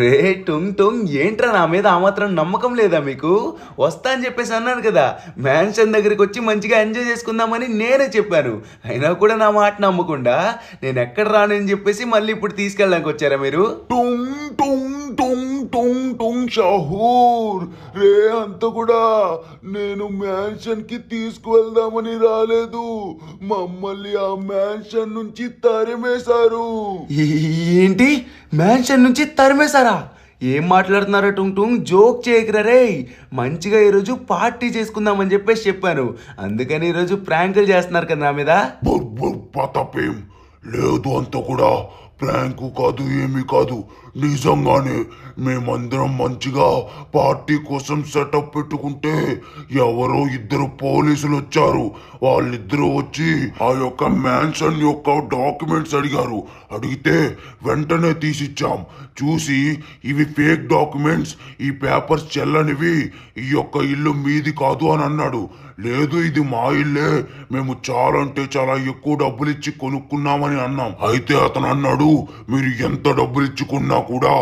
రే టుంగ్ టుంగ్ ఏంట్రా నా మీద ఆ మాత్రం నమ్మకం లేదా మీకు? వస్తా అని చెప్పేసి అన్నాను కదా, మ్యాన్షన్ దగ్గరికి వచ్చి మంచిగా ఎంజాయ్ చేసుకుందామని నేనే చెప్పాను. అయినా కూడా నా మాట నమ్మకుండా నేను ఎక్కడ రానని చెప్పేసి మళ్ళీ ఇప్పుడు తీసుకెళ్ళడానికి వచ్చారా మీరు? టుంగ్ టుంగ్ టుంగ్ టుంగ్ టుంగ్ షహూర్ రే అంత కూడా నేను మ్యాన్షన్ కి తీసుకువెళ్దామని రాలేదు. మమ్మల్ని ఆ మ్యాన్షన్ నుంచి తరిమేశారు. ఏంటి, మ్యాన్షన్ నుంచి తరిమేశారా? ఏం మాట్లాడుతున్నారా టుంగ్ టుంగ్? జోక్ చేయకరా రే. మంచిగా ఈరోజు పార్టీ చేసుకుందామని చెప్పేసి చెప్పాను, అందుకని ఈరోజు ప్రాంకులు చేస్తున్నారు కదా నా మీద. పతపేం లేదు, అంత కూడా ప్రాంకు కాదు, ఏమీ కాదు. నిజంగానే మేమందరం మంచిగా పార్టీ కోసం సెటప్ పెట్టుకుంటే ఎవరో ఇద్దరు పోలీసులు వచ్చారు. వాళ్ళిద్దరూ వచ్చి ఆ యొక్క మ్యాన్షన్ యొక్క డాక్యుమెంట్స్ అడిగారు. అడిగితే వెంటనే తీసిచ్చాం. చూసి ఇవి ఫేక్ డాక్యుమెంట్స్, ఈ పేపర్స్ చెల్లనివి, ఈ యొక్క ఇల్లు మీది కాదు అని అన్నాడు. లేదు, ఇది మా ఇల్లే, మేము చాలా అంటే చాలా ఎక్కువ డబ్బులు ఇచ్చి కొనుక్కున్నామని అన్నాం. అయితే అతను అన్నాడు, మీరు ఎంత డబ్బులు ఇచ్చుకున్నా కూడా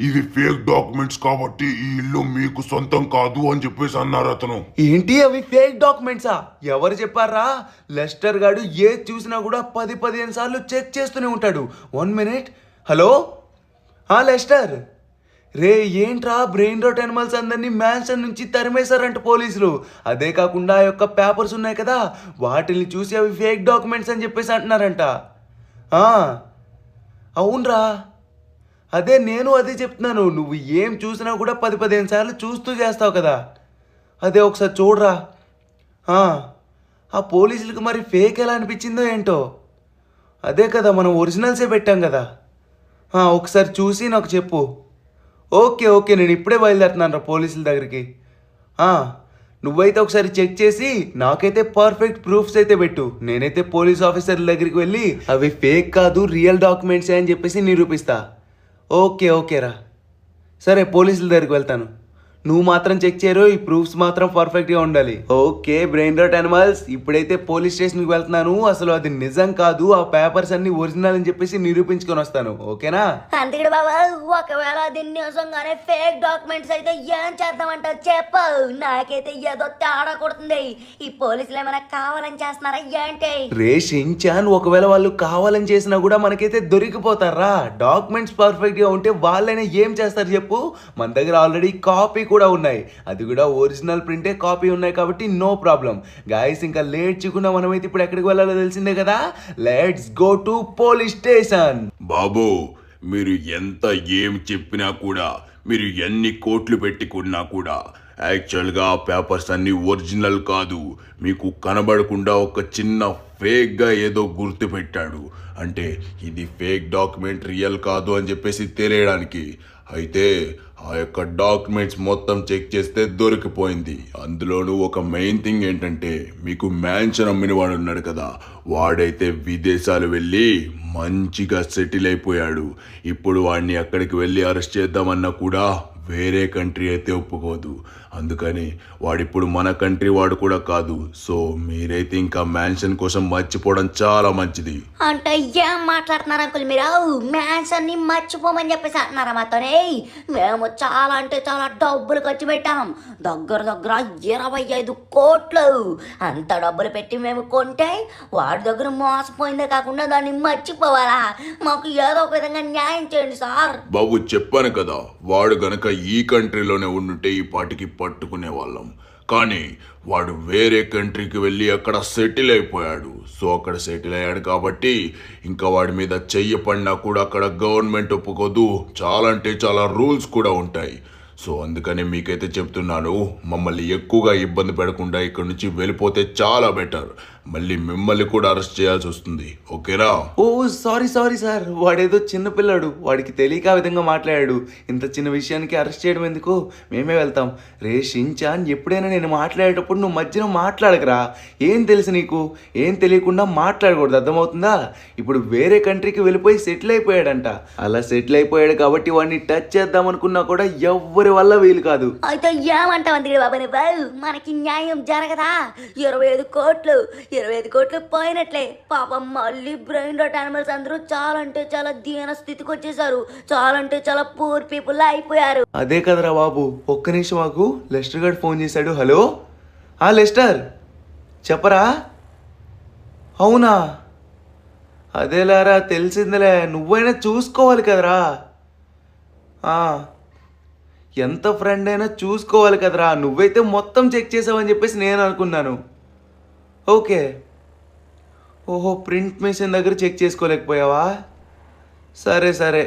ఇవి ఫేక్ డాక్యుమెంట్స్ కాబట్టి ఈ ఇల్లు మీకు సొంతం కాదు అని చెప్పేసి అన్నారు అతను. ఏంటి అవి ఫేక్ డాక్యుమెంట్సా? ఎవరు చెప్పారా? లెస్టర్ గాడు ఏది చూసినా కూడా 10-15 సార్లు చెక్ చేస్తూనే ఉంటాడు. 1 మినిట్. హలో లెస్టర్ రే, ఏంట్రా బ్రెయిన్ రోట్ యానిమల్స్ అందరినీ మ్యాన్షన్ నుంచి తరిమేశారంట పోలీసులు. అదే కాకుండా ఆ యొక్క పేపర్స్ ఉన్నాయి కదా, వాటిని చూసి అవి ఫేక్ డాక్యుమెంట్స్ అని చెప్పేసి అంటున్నారంట. అవునరా, అదే నేను అదే చెప్తున్నాను. నువ్వు ఏం చూసినా కూడా 10-15 సార్లు చూస్తూ చేస్తావు కదా, అదే ఒకసారి చూడరా. ఆ పోలీసులకు మరి ఫేక్ ఎలా అనిపించిందో ఏంటో. అదే కదా, మనం ఒరిజినల్సే పెట్టాం కదా. ఒకసారి చూసి నాకు చెప్పు. ఓకే, నేను ఇప్పుడే బయలుదేరుతున్నాను రా పోలీసుల దగ్గరికి. నువ్వైతే ఒకసారి చెక్ చేసి నాకైతే పర్ఫెక్ట్ ప్రూఫ్స్ అయితే పెట్టు. నేనైతే పోలీస్ ఆఫీసర్ల దగ్గరికి వెళ్ళి అవి ఫేక్ కాదు రియల్ డాక్యుమెంట్సే అని చెప్పేసి నిరూపిస్తా. ఓకేరా, సరే పోలీసుల దగ్గరికి వెళ్తాను. నువ్వు మాత్రం చెక్ చేయరు, ఈ ప్రూఫ్స్ మాత్రం పర్ఫెక్ట్గా ఉండాలి. ఓకే బ్రెయిన్ రాట్ యానిమల్స్, ఇప్పుడైతే పోలీస్ స్టేషన్కి వెళ్తున్నాను. అసలు అది నిజం కాదు, ఆ పేపర్స్ అన్ని ఒరిజినల్ అని చెప్పేసి నిరూపించుకొని వస్తాను. ఓకేనా? అంతేడు బాబా, ఒకవేళ అది నిజంగానే ఫేక్ డాక్యుమెంట్స్ అయితే ఏం చేద్దామంటావు చెప్పు. నాకైతే ఏదో తేడా కొడుతుంది. ఈ పోలీసులు ఏమైనా కావాలని చేస్తున్నారా ఏంటి? రే షిన్చాన్, ఒకవేళ వాళ్ళు కావాలని చేసినా కూడా మనకైతే దొరికిపోతారా? డాక్యుమెంట్స్ పర్ఫెక్ట్గా ఉంటే వాళ్ళైనా ఏం చేస్తారు చెప్పు. మన దగ్గర ఆల్రెడీ కాపీ కూడా ఉన్నాయి, అది కూడా ఒరిజినల్ ప్రింటే కాపీ ఉన్నాయి కాబట్టి నో ప్రాబ్లం. గాయస్, ఇంకా లేట్ చేయకుండా మనమైతే ఇప్పుడు ఎక్కడికి వెళ్ళాలో తెలిసిందే కదా. Let's go to police station. బాబు, మీరు ఎంత ఏం చెప్పినా కూడా, మీరు ఎన్ని కోట్లు పెట్టుకున్నా కూడా యాక్చువల్గా ఆ పేపర్స్ అన్ని ఒరిజినల్ కాదు. మీకు కనబడకుండా ఒక చిన్న ఫేక్గా ఏదో గుర్తు పెట్టాడు. అంటే ఇది ఫేక్ డాక్యుమెంట్, రియల్ కాదు అని చెప్పేసి తెలియడానికి. అయితే ఆ యొక్క డాక్యుమెంట్స్ మొత్తం చెక్ చేస్తే దొరికిపోయింది. అందులోనూ ఒక మెయిన్ థింగ్ ఏంటంటే, మీకు మ్యాన్షన్ అమ్మిన వాడు ఉన్నాడు కదా, వాడైతే విదేశాలు వెళ్ళి మంచిగా సెటిల్ అయిపోయాడు. ఇప్పుడు వాడిని అక్కడికి వెళ్ళి అరెస్ట్ చేద్దామన్నా కూడా వేరే కంట్రీ అయితే ఒప్పుకోదు. అందుకని వాడిప్పుడు మన కంట్రీ వాడు కూడా కాదు. సో మీరైతే ఇంకా మ్యాన్షన్ కోసం మర్చిపోవడం చాలా మంచిది. అంటే ఏం మాట్లాడుతున్నారు అంకుల్ మీరు? మ్యాన్షన్ ని మర్చిపోమని చెప్పేసి అంటున్నారా మాతోనే? మేము చాలా అంటే చాలా డబ్బులు ఖర్చు పెట్టాం, దగ్గర 25 కోట్లు. అంత డబ్బులు పెట్టి మేము కొంటే వాడి దగ్గర మోసపోయిందే కాకుండా దాన్ని మర్చిపోవాలా? మాకు ఏదో ఒక విధంగా న్యాయం చేయండి సార్. బాబు, చెప్పాను కదా, వాడు గనక ఈ కంట్రీలోనే ఉండుంటే ఈ పాటికి పట్టుకునే వాళ్ళం. కానీ వాడు వేరే కంట్రీకి వెళ్ళి అక్కడ సెటిల్ అయిపోయాడు. సో అక్కడ సెటిల్ అయ్యాడు కాబట్టి ఇంకా వాడి మీద చెయ్యి పడినా కూడా అక్కడ గవర్నమెంట్ ఒప్పుకోదు. చాలా అంటే చాలా రూల్స్ కూడా ఉంటాయి. సో అందుకని మీకైతే చెప్తున్నాను, మమ్మల్ని ఎక్కువగా ఇబ్బంది పెడకుండా ఇక్కడ నుంచి వెళ్ళిపోతే చాలా బెటర్. మళ్ళీ మిమ్మల్ని కూడా అరెస్ట్ చేయాల్సి వస్తుంది. ఓకేనా? సారీ సార్, వాడేదో చిన్నపిల్లాడు, వాడికి తెలియక ఆ విధంగా మాట్లాడాడు. ఇంత చిన్న విషయానికి అరెస్ట్ చేయడం ఎందుకు, మేమే వెళ్తాం. రే షిన్చాన్, ఎప్పుడైనా నేను మాట్లాడేటప్పుడు నువ్వు మధ్యలో మాట్లాడకరా. ఏం తెలుసు నీకు? ఏం తెలియకుండా మాట్లాడకూడదు, అర్థమవుతుందా? ఇప్పుడు వేరే కంట్రీకి వెళ్ళిపోయి సెటిల్ అయిపోయాడంట. అలా సెటిల్ అయిపోయాడు కాబట్టి వాడిని టచ్ చేద్దాం అనుకున్నా కూడా ఎవ్వరి వల్ల వీలు కాదు. అయితే ఏమంటావు అంతేడు బాబా నువ్వు? మనకి న్యాయం జరగదా? 25 కోట్లు 25 కోట్లు పోయినట్లే. పాపం మళ్ళీ బ్రెయిన్ రాట్ యానిమల్స్ అందరూ చాలా అంటే చాలా దీన స్థితికి వచ్చేసారు. చాలా అంటే చాలా పూర్ పీపుల్ అయిపోయారు. అదే కదరా బాబు, ఒక్క నిమిషం మాకు లెస్టర్ గారు ఫోన్ చేశాడు. హలో లెస్టర్, చెప్పరా? అవునా? అదేలారా, తెలిసిందిలే. నువ్వైనా చూసుకోవాలి కదరా. ఎంత ఫ్రెండ్ అయినా చూసుకోవాలి కదరా. నువ్వైతే మొత్తం చెక్ చేసావని చెప్పేసి నేను అనుకున్నాను. ఓకే. ఓహో, ప్రింట్ మెషిన్ దగ్గర చెక్ చేసుకోలేకపోయావా? సరే సరే,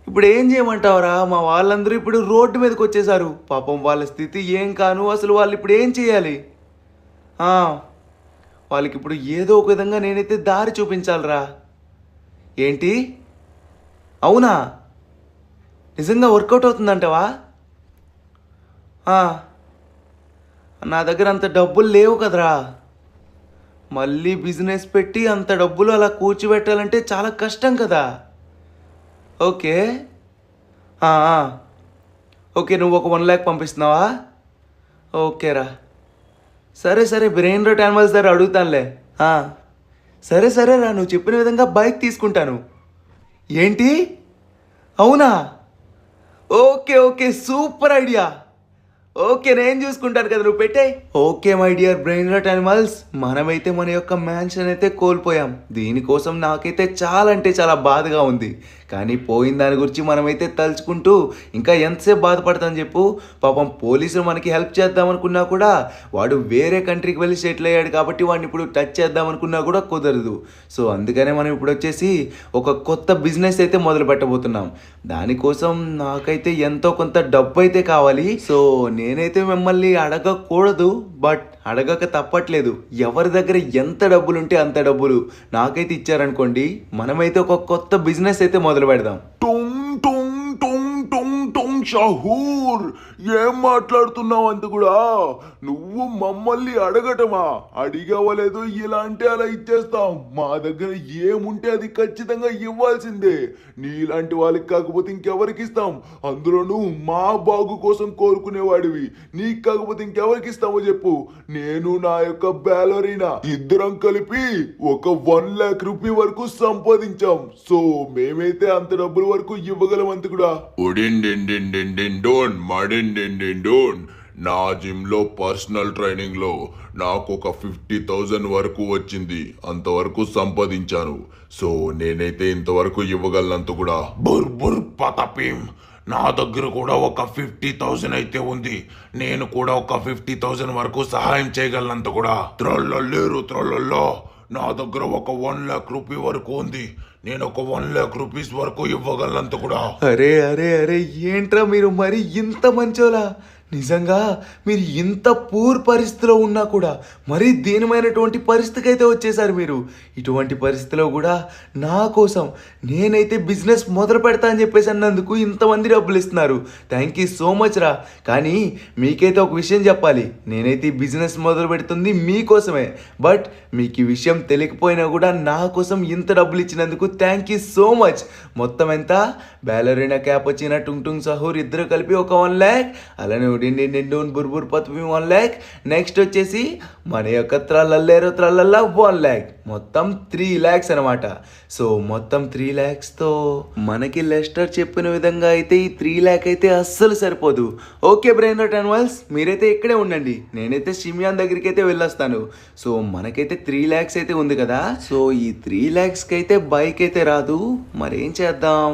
ఇప్పుడు ఏం చేయమంటావురా? మా వాళ్ళందరూ ఇప్పుడు రోడ్డు మీదకి వచ్చేసారు. పాపం వాళ్ళ స్థితి ఏం కాను. అసలు వాళ్ళు ఇప్పుడు ఏం చేయాలి? వాళ్ళకి ఇప్పుడు ఏదో ఒక విధంగా నేనైతే దారి చూపించాలిరా. ఏంటి? అవునా? నిజంగా వర్కౌట్ అవుతుందంటవా? నా దగ్గర అంత డబ్బులు లేవు కదరా. మళ్ళీ బిజినెస్ పెట్టి అంత డబ్బులు అలా కూర్చోబెట్టాలంటే చాలా కష్టం కదా. ఓకే ఓకే, నువ్వు ఒక 1 lakh పంపిస్తున్నావా? ఓకేరా. సరే సరే, బ్రెయిన్ రాట్ యానిమల్స్ దగ్గర అడుగుతానులే. సరే సరేరా, నువ్వు చెప్పిన విధంగా బైక్ తీసుకుంటాను. ఏంటి? అవునా? Okay okay, super idea. Okay, నేను చూసుకుంటాను కదా, నువ్వు పెట్టే. Okay my dear brain rot animals, మనమైతే మన యొక్క మ్యాన్షన్ అయితే కోల్పోయాం. దీనికోసం నాకైతే చాలా అంటే చాలా బాధగా ఉంది. కానీ పోయిన దాని గురించి మనమైతే తలుచుకుంటూ ఇంకా ఎంతసేపు బాధపడతామని చెప్పు. పాపం పోలీసులు మనకి హెల్ప్ చేద్దామనుకున్నా కూడా వాడు వేరే కంట్రీకి వెళ్ళి సెటిల్ అయ్యాడు కాబట్టి వాడిని ఇప్పుడు టచ్ చేద్దామనుకున్నా కూడా కుదరదు. సో అందుకనే మనం ఇప్పుడు వచ్చేసి ఒక కొత్త బిజినెస్ అయితే మొదలు పెట్టబోతున్నాం. దానికోసం నాకైతే ఎంతో కొంత డబ్బు అయితే కావాలి. సో నేనైతే మిమ్మల్ని అడగకూడదు, బట్ అడగక తప్పట్లేదు. ఎవరి దగ్గర ఎంత డబ్బులు ఉంటే అంత డబ్బులు నాకైతే ఇచ్చారనుకోండి, మనమైతే ఒక కొత్త బిజినెస్ అయితే మొదలు పెడదాం. షహూర్, ఏం మాట్లాడుతున్నావు? అంత కూడా నువ్వు మమ్మల్ని అడగటమా? అడిగవలేదు, ఇలా అంటే అలా ఇచ్చేస్తాం. మా దగ్గర ఏముంటే అది ఖచ్చితంగా ఇవ్వాల్సిందే. నీలాంటి వాళ్ళకి కాకపోతే ఇంకెవరికి ఇస్తాం? అందులోనూ మా బాగు కోసం కోరుకునేవాడివి. నీకు కాకపోతే ఇంకెవరికి ఇస్తామో చెప్పు. నేను నా యొక్క బ్యాలరీనా ఇద్దరం కలిపి ఒక 1 lakh రూపీ వరకు సంపాదించాం. సో మేమైతే అంత డబ్బుల వరకు ఇవ్వగలం. అంత కూడా నా జిమ్ లో పర్సనల్ ట్రైనింగ్ లో నాకు ఒక 50,000 వరకు వచ్చింది. అంతవరకు సంపాదించాను. సో నేనైతే ఇంతవరకు ఇవ్వగలనంత కూడా. బుర్ పతపీం, నా దగ్గర కూడా ఒక 50,000 అయితే ఉంది. నేను కూడా ఒక 50,000 వరకు సహాయం చేయగలనంత కూడా. త్రొల్లో నా దగ్గర ఒక 1 lakh రూపీ వరకు ఉంది. నేను ఒక 1 lakh రూపీస్ వరకు ఇవ్వగలనంత కూడా. అరే అరే అరే, ఏంట్రా మీరు మరి ఇంత మంచోలా? నిజంగా మీరు ఇంత పూర్ పరిస్థితిలో ఉన్నా కూడా మరీ దీనమైనటువంటి పరిస్థితికి అయితే వచ్చేసారు మీరు. ఇటువంటి పరిస్థితిలో కూడా నా కోసం నేనైతే బిజినెస్ మొదలు పెడతా అని చెప్పేసి అన్నందుకు ఇంతమంది డబ్బులు ఇస్తున్నారు. థ్యాంక్ యూ సో మచ్ రా. కానీ మీకైతే ఒక విషయం చెప్పాలి, నేనైతే ఈ బిజినెస్ మొదలు పెడుతుంది మీకోసమే. బట్ మీకు ఈ విషయం తెలియకపోయినా కూడా నా కోసం ఇంత డబ్బులు ఇచ్చినందుకు థ్యాంక్ యూ సో మచ్. మొత్తం ఎంత? బ్యాలరీనా, క్యాపచినా, టుంగ్ సహూర్ ఇద్దరు కలిపి ఒక 1 lakh. అలానే బుర్బుర్ పత్వి 1 lakh. నెక్స్ట్ వచ్చేసి మన యొక్క త్రల్లల్లేరో త్రల్లల్లా 1 lakh. మొత్తం 3 lakhs అనమాట. సో మొత్తం 3 lakhsతో మనకి లెస్టర్ చెప్పిన విధంగా అయితే ఈ 3 lakh అయితే అస్సలు సరిపోదు. ఓకే బ్రెయిన్ రాట్ యానిమల్స్, మీరైతే ఇక్కడే ఉండండి. నేనైతే షిమియాన్ దగ్గరికి అయితే వెళ్ళొస్తాను. సో మనకైతే 3 lakhs అయితే ఉంది కదా. సో ఈ 3 lakhsకి అయితే బైక్ అయితే రాదు. మరేం చేద్దాం?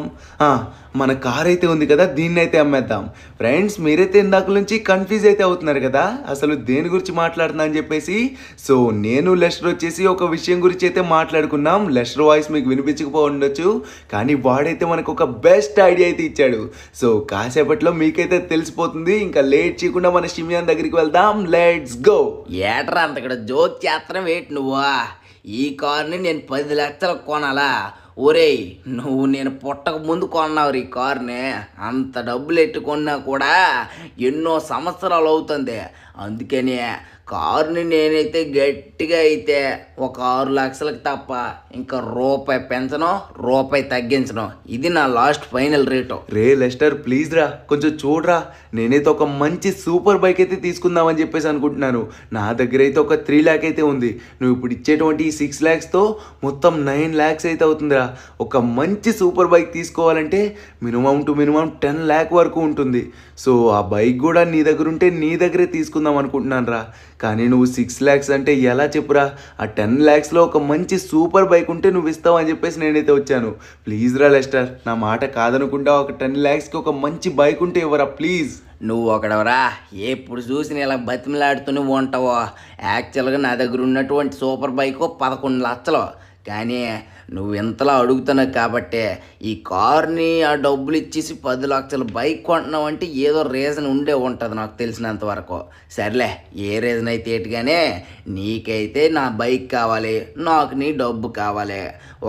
మన కార్ అయితే ఉంది కదా, దీన్ని అయితే అమ్మేద్దాం. ఫ్రెండ్స్, మీరైతే ఇందాక నుంచి కన్ఫ్యూజ్ అయితే అవుతున్నారు కదా అసలు దేని గురించి మాట్లాడుతున్నా అని చెప్పేసి. సో నేను లెస్టర్ వచ్చేసి ఒక విషయం గురించి అయితే మాట్లాడుకున్నాం. లెస్టర్ వాయిస్ మీకు వినిపించకపో ఉండొచ్చు, కానీ వాడైతే మనకు ఒక బెస్ట్ ఐడియా అయితే ఇచ్చాడు. సో కాసేపట్లో మీకైతే తెలిసిపోతుంది. ఇంకా లేట్ చేయకుండా మన షిమియాన్ దగ్గరికి వెళ్దాం. Let's go. ఏట్రా అంత ఇక్కడ జోక్ చేస్తాను వేట్ నువ్వా? ఈ కార్ని నేను 10 లక్షలకు కొనాలా? ఒరేయ్, నువ్వు నేను పుట్టక ముందు కొన్నావు ఈ కార్ని. అంత డబ్బులు ఎట్టుకున్నా కూడా ఎన్నో సంవత్సరాలు అవుతుంది. అందుకని కారుని నేనైతే గట్టిగా అయితే ఒక 6 లక్షలకు తప్ప ఇంకా రూపాయి పెంచను, రూపాయి తగ్గించను. ఇది నా last final rate. Ray Lester please రా, కొంచెం చూడరా. నేనైతే ఒక మంచి సూపర్ బైక్ అయితే తీసుకుందామని చెప్పేసి అనుకుంటున్నాను. నా దగ్గర అయితే ఒక 3 లాక్ అయితే ఉంది. నువ్వు ఇప్పుడు ఇచ్చేటువంటి 6 లాక్స్తో మొత్తం 9 లాక్స్ అయితే అవుతుందిరా. ఒక మంచి సూపర్ బైక్ తీసుకోవాలంటే మినిమం టు మినిమం 10 లాక్ వరకు ఉంటుంది. సో ఆ బైక్ కూడా నీ దగ్గర ఉంటే నీ దగ్గరే తీసుకుందాం అనుకుంటున్నాను రా. కానీ నువ్వు 6 లాక్స్ అంటే ఎలా చెప్పురా? ఆ 10 లాక్స్లో ఒక మంచి సూపర్ బైక్ ఉంటే నువ్వు ఇస్తావు అని చెప్పేసి నేనైతే వచ్చాను. ప్లీజ్ రా లెస్టర్, నా మాట కాదనుకుంటా ఒక 10 లాక్స్కి ఒక మంచి బైక్ ఉంటే ఇవ్వరా ప్లీజ్. నువ్వు ఒకడవరా, ఎప్పుడు చూసి ఇలా బతిమలాడుతూనే ఉంటావో. యాక్చువల్గా నా దగ్గర ఉన్నటువంటి సూపర్ బైక్ 11 లక్షలు. కానీ నువ్వు ఇంతలా అడుగుతున్నావు కాబట్టి ఈ కార్ని ఆ డబ్బులు ఇచ్చేసి 10 లక్షల బైక్ కొంటున్నావు అంటే ఏదో రీజన్ ఉండే ఉంటుంది నాకు తెలిసినంత వరకు. సర్లే, ఏ రీజన్ అయితే ఏటిగానే నీకైతే నా బైక్ కావాలి, నాకు నీ డబ్బు కావాలి.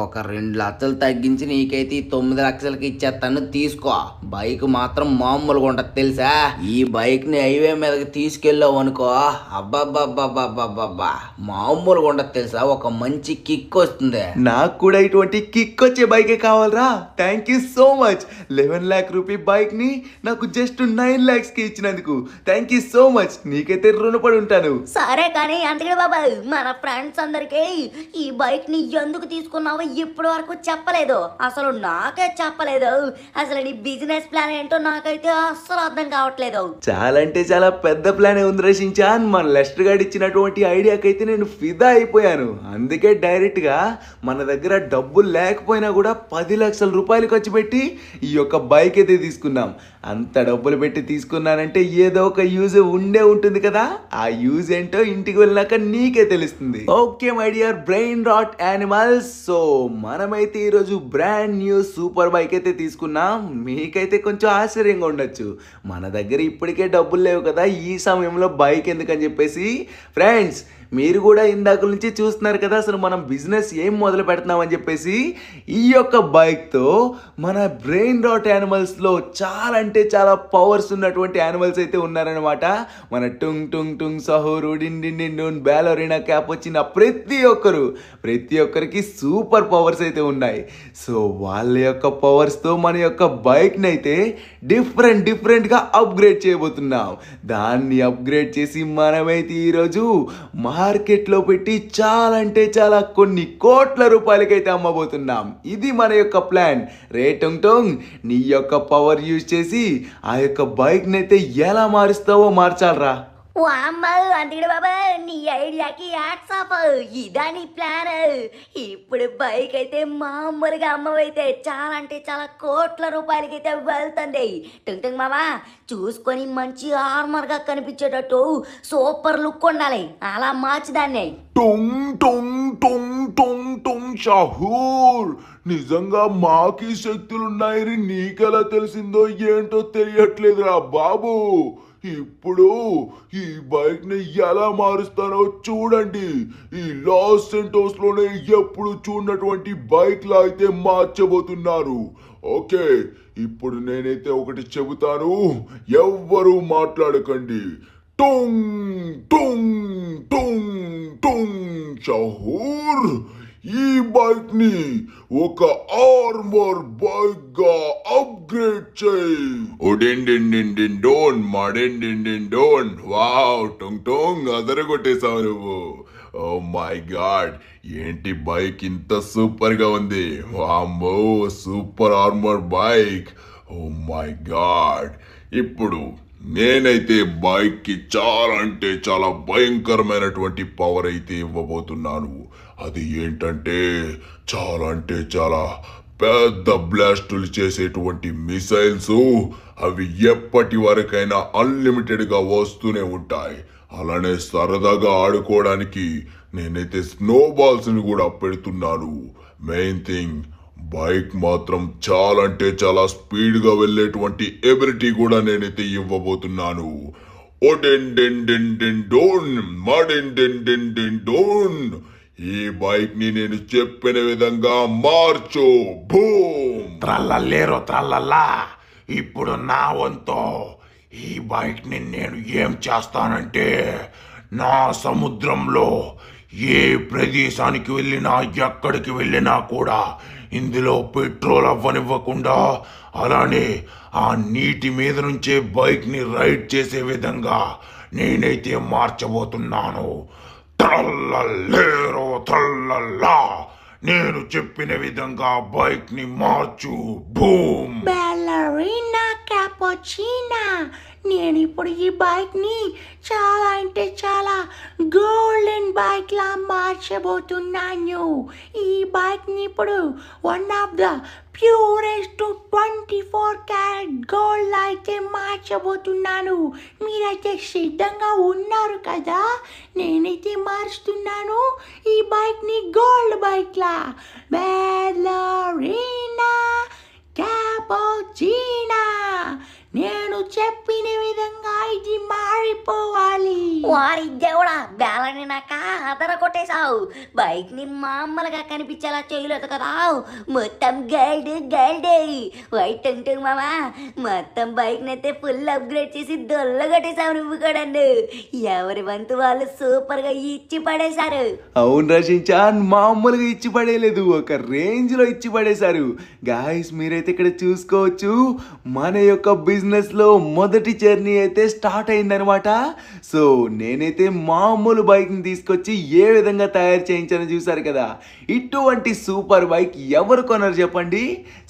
ఒక 2 లక్షలు తగ్గించి నీకైతే ఈ 9 లక్షలకి ఇచ్చేస్తాను, తీసుకో. బైక్ మాత్రం మామూలుగా ఉంటుంది తెలుసా. ఈ బైక్ని హైవే మీదకి తీసుకెళ్ళావు అనుకో, అబ్బాబ్బాబ్బాబ్బాబ్బా మామూలుగా ఉండదు తెలుసా. ఒక మంచి కిక్ వస్తుంది. నాకు కూడా ఇటువంటి కిక్ వచ్చే బైకే కావాలరా. Thank you so much. 11 lakh rupee బైక్ని నాకు జస్ట్ 9 లాక్స్కి ఇచ్చినందుకు థ్యాంక్ యూ సో మచ్. నీకైతే రుణపడి ఉంటాను. సరే కానీ అంతకడే బాబా, మన ఫ్రెండ్స్ అందరికీ ఈ బైక్ ని ఎందుకు తీసుకున్నావో ఇప్పటి వరకు చెప్పలేదు. అసలు నాకే చెప్పలేదు. అసలు నీ బిజినెస్ ప్లాన్ ఏంటో నాకైతే అస్సలు అర్థం కావట్లేదు. చాలా అంటే చాలా పెద్ద ప్లానే ఉంది రషించాన్. మన లెస్టర్ గారు ఇచ్చినటువంటి ఐడియాకైతే నేను ఫిదా అయిపోయాను. అందుకే డైరెక్ట్గా మన దగ్గర డబ్బులు లేకపోయినా కూడా 10 లక్షల రూపాయలు ఖర్చు పెట్టి ఈ యొక్క బైక్ అయితే తీసుకున్నాం. అంత డబ్బులు పెట్టి తీసుకున్నానంటే ఏదో ఒక యూజ్ ఉండే ఉంటుంది కదా. ఆ యూజ్ ఏంటో ఇంటికి వెళ్ళినాక నీకే తెలుస్తుంది. Okay my dear brain rot animals, so మనమైతే ఈరోజు బ్రాండ్ న్యూ సూపర్ బైక్ అయితే తీసుకున్నాం. మీకైతే కొంచెం ఆశ్చర్యంగా ఉండొచ్చు, మన దగ్గర ఇప్పటికే డబ్బులు లేవు కదా, ఈ సమయంలో బైక్ ఎందుకని చెప్పేసి. ఫ్రెండ్స్, మీరు కూడా ఇందాక నుంచి చూస్తున్నారు కదా అసలు మనం బిజినెస్ ఏం మొదలు పెడుతున్నామని చెప్పేసి. ఈ యొక్క బైక్తో మన బ్రెయిన్ రాట్ యానిమల్స్లో చాలా అంటే చాలా పవర్స్ ఉన్నటువంటి యానిమల్స్ అయితే ఉన్నారనమాట. మన టుంగ్ టుంగ్ టుంగ్ సహూరు డిన్ డిన్ డిన్ డూన్ బ్యాలరీనా క్యాప్ వచ్చిన ప్రతి ఒక్కరికి సూపర్ పవర్స్ అయితే ఉన్నాయి. సో వాళ్ళ యొక్క పవర్స్తో మన యొక్క బైక్ని అయితే డిఫరెంట్గా అప్గ్రేడ్ చేయబోతున్నాం. దాన్ని అప్గ్రేడ్ చేసి మనమైతే ఈరోజు మార్కెట్లో పెట్టి చాలా అంటే చాలా కొన్ని కోట్ల రూపాయలకైతే అమ్మబోతున్నాం. ఇది మన యొక్క ప్లాన్. రే టొంగ్ టొంగ్, నీ యొక్క పవర్ యూజ్ చేసి ఆ యొక్క బైక్ని అయితే ఎలా మారుస్తావో మార్చాలరా. వామ్మ అంతకడే బాబా, నీ ఐడియాకి యాడ్స్ ఆఫ్. ఇదా నీ ప్లాన్? ఇప్పుడు బైక్ అయితే మామూలుగా అమ్మవైతే చాలా అంటే చాలా కోట్ల రూపాయలకైతే వెళ్తుంది. టుంగ్ టుంగ్ మామా, చూసుకొని మంచి ఆర్మర్గా కనిపించేటట్టు సూపర్ లుక్ ఉండాలి, అలా మార్చిదాన్ని. టొంగ్ టొంగ్ టొంగ్ టొంగ్ టొంగ్ షహూర్, నిజంగా మాకి శక్తులున్నాయని నీకెలా తెలిసిందో ఏంటో తెలియట్లేదురా బాబు. ఇప్పుడు ఈ బైక్ ని ఎలా మారుస్తానో చూడండి. ఈ లాస్ సెంటోస్ లోనే ఎప్పుడు చూడనటువంటి బైక్ లా అయితే మార్చబోతున్నారు. ఓకే, ఇప్పుడు నేనైతే ఒకటి చెబుతాను, ఎవ్వరూ మాట్లాడకండి. టొంగ్ టొంగ్ టొంగ్ టొంగ్ షహూర్, ఈ బైక్ ని ఒక ఆర్మర్ బైక్ గా అప్గ్రేడ్ చేయి. Done done. వావ్ టొంగ్ టొంగ్, అదరగొట్టేసావు నువ్వు. ఓ మై గాడ్, ఏంటి బైక్ ఇంత సూపర్ గా ఉంది. వామ్మో, super armour bike. Oh my god. ఇప్పుడు నేనైతే బైక్ కి చాలా అంటే చాలా భయంకరమైనటువంటి పవర్ అయితే ఇవ్వబోతున్నాను. అది ఏంటంటే చాలా అంటే చాలా పెద్ద బ్లాస్టులు చేసేటువంటి మిసైల్స్. అవి ఎప్పటి వరకైనా అన్లిమిటెడ్ గా వస్తూనే ఉంటాయి. అలానే సరదాగా ఆడుకోవడానికి నేనైతే స్నో బాల్స్ ని కూడా పెడుతున్నాను. మెయిన్ థింగ్, బైక్ మాత్రం చాలా అంటే చాలా స్పీడ్ గా వెళ్ళేటువంటి ఎబిలిటీ కూడా నేనైతే ఇవ్వబోతున్నాను. డోన్, ఈ బైక్ ని నేను చెప్పిన విధంగా మార్చు. భూమ్. ట్రల్లలేరో ట్రల్లల్లా, ఇప్పుడు నా వంతు. ఈ బైక్ని నేను ఏం చేస్తానంటే నా సముద్రంలో ఏ ప్రదేశానికి వెళ్ళినా ఎక్కడికి వెళ్ళినా కూడా ఇందులో పెట్రోల్ అవ్వనివ్వకుండా అలానే ఆ నీటి మీద నుంచే బైక్ని రైడ్ చేసే విధంగా నేనైతే మార్చబోతున్నాను. ట్రల్లలేరో ట్రల్లలా, నేను చెప్పిన విధంగా బైక్ని మార్చు. బూమ్. బాలరీనా క్యాపుచినా, నేను ఇప్పుడు ఈ బైక్ని చాలా అంటే చాలా గోల్డెన్ బైక్లా మార్చబోతున్నాను. ఈ బైక్ని ఇప్పుడు one of the purest 24 carat gold అయితే మార్చబోతున్నాను. మీరైతే సిద్ధంగా ఉన్నారు కదా? నేనైతే మారుస్తున్నాను ఈ బైక్ని గోల్డ్ బైక్లా. బాలరీనా క్యాపుచినా, నేను చెప్పిన విధంగా ఇది మారిపోవాలి. వారి దేవుడా, బేలని నాక అదర కొట్టేశావు. బైక్ ని మామూలుగా కనిపించేలా చేయలేదు కదా, మొత్తం గైడే వైట్ అంటుంది మామా. మొత్తం బైక్ అయితే ఫుల్ అప్గ్రేడ్ చేసి దొల్ల కొట్టేశావు నువ్వు కూడా. ఎవరి వంతు వాళ్ళు సూపర్ గా ఇచ్చి పడేశారు. అవును రషించాన్, మామూలుగా ఇచ్చి పడేయలేదు, ఒక రేంజ్ లో ఇచ్చి పడేశారు. గాయస్ మీరైతే ఇక్కడ చూసుకోవచ్చు, మన యొక్క బిజినెస్ లో మొదటి జర్నీ అయితే స్టార్ట్ అయిందనమాట. సో నేనైతే మామూలు బైక్ ని తీసుకొచ్చి ఏ విధంగా తయారు చేయించానో చూసారు కదా. ఇటువంటి సూపర్ బైక్ ఎవరు కొనరు చెప్పండి.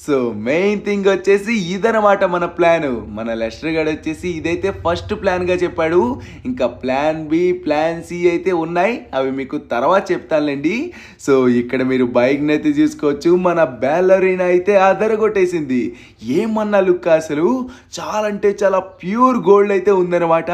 సో మెయిన్ థింగ్ వచ్చేసి ఇదనమాట మన ప్లాన్. మన లెస్టర్ గారు వచ్చేసి ఇదైతే ఫస్ట్ ప్లాన్ గా చెప్పాడు. ఇంకా ప్లాన్ బి, ప్లాన్ సి అయితే ఉన్నాయి, అవి మీకు తర్వాత చెప్తానులేండి. సో ఇక్కడ మీరు బైక్ అయితే చూసుకోవచ్చు, మన బాలరీనా అయితే అదరగొట్టేసింది. ఏమన్నా లుక్ అసలు చాలా అంటే చాలా ప్యూర్ గోల్డ్ అయితే ఉందన్నమాట.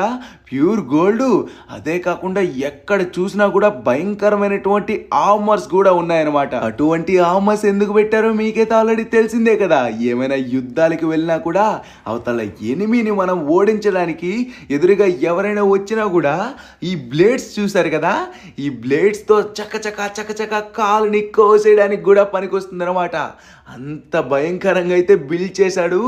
ప్యూర్ గోల్డ్, అదే కాకుండా ఎక్కడ చూసినా కూడా భయంకరమైనటువంటి ఆర్మర్స్ కూడా ఉన్నాయన్నమాట. అటువంటి ఆర్మర్స్ ఎందుకు పెట్టారో మీకైతే ఆల్రెడీ తెలిసిందే కదా. ఏమైనా యుద్ధాలకు వెళ్ళినా కూడా అవతల ఎనిమిని మనం ఓడించడానికి ఎదురుగా ఎవరైనా వచ్చినా కూడా ఈ బ్లేడ్స్ చూసారు కదా, ఈ బ్లేడ్స్ తో చకచక కాలుని కోసేయడానికి కూడా పనికొస్తుంది అనమాట. అంత భయంకరంగా అయితే బిల్డ్ చేశాడు.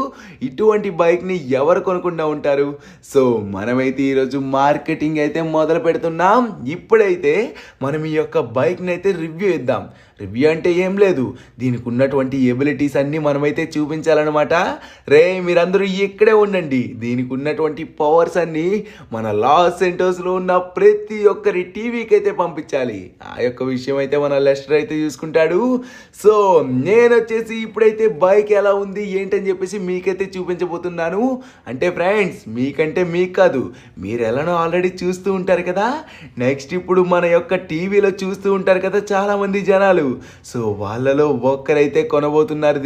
ఇటువంటి బైక్ని ఎవరు కొనకుండా ఉంటారు. సో మనమైతే ఈరోజు మార్కెటింగ్ అయితే మొదలు పెడుతున్నాం. ఇప్పుడైతే మనం ఈ యొక్క బైక్ని అయితే రివ్యూ ఇద్దాం. రివ్యూ అంటే ఏం లేదు, దీనికి ఉన్నటువంటి ఎబిలిటీస్ అన్నీ మనమైతే చూపించాలన్నమాట. రే మీరందరూ ఇక్కడే ఉండండి, దీనికి ఉన్నటువంటి పవర్స్ అన్నీ మన లాస్ సెంటర్స్లో ఉన్న ప్రతి ఒక్కరి టీవీకి అయితే పంపించాలి. ఆ యొక్క విషయం అయితే మన లెస్టర్ అయితే చూసుకుంటాడు. సో నేను వచ్చేసి ఇప్పుడైతే బైక్ ఎలా ఉంది ఏంటని చెప్పేసి మీకైతే చూపించబోతున్నాను. అంటే ఫ్రెండ్స్, మీకంటే మీకు కాదు, మీరు ఎలానో ఆల్రెడీ చూస్తూ ఉంటారు కదా. నెక్స్ట్ ఇప్పుడు మన యొక్క టీవీలో చూస్తూ ఉంటారు కదా చాలామంది జనాలు. సో వాళ్ళలో ఒక్కరైతే కొనబోతున్నారు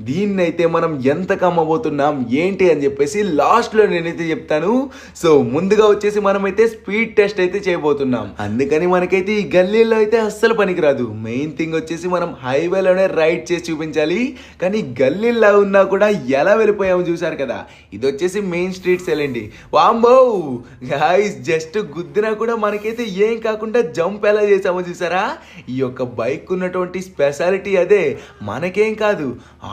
దీన్ని అయితే మనం ఎంత కమ్మబోతున్నాం ఏంటి అని చెప్పేసి లాస్ట్లో నేనైతే చెప్తాను. సో ముందుగా వచ్చేసి మనమైతే స్పీడ్ టెస్ట్ అయితే చేయబోతున్నాం. అందుకని మనకైతే ఈ గల్లీలో అయితే అస్సలు పనికిరాదు. మెయిన్ థింగ్ వచ్చేసి మనం హైవేలోనే రైడ్ చేసి చూపించాలి. కానీ గల్లీలో ఉన్నా కూడా ఎలా వెళ్ళిపోయాము చూసారు కదా. ఇది వచ్చేసి మెయిన్ స్ట్రీట్స్ వెళ్ళండి. వాంబో గాయ్స్, జస్ట్ గుద్దినా కూడా మనకైతే ఏం కాకుండా జంప్ ఎలా చేసామో చూసారా. ఈ యొక్క బైక్ ఉన్నటువంటి స్పెషాలిటీ అదే. మనకేం కాదు,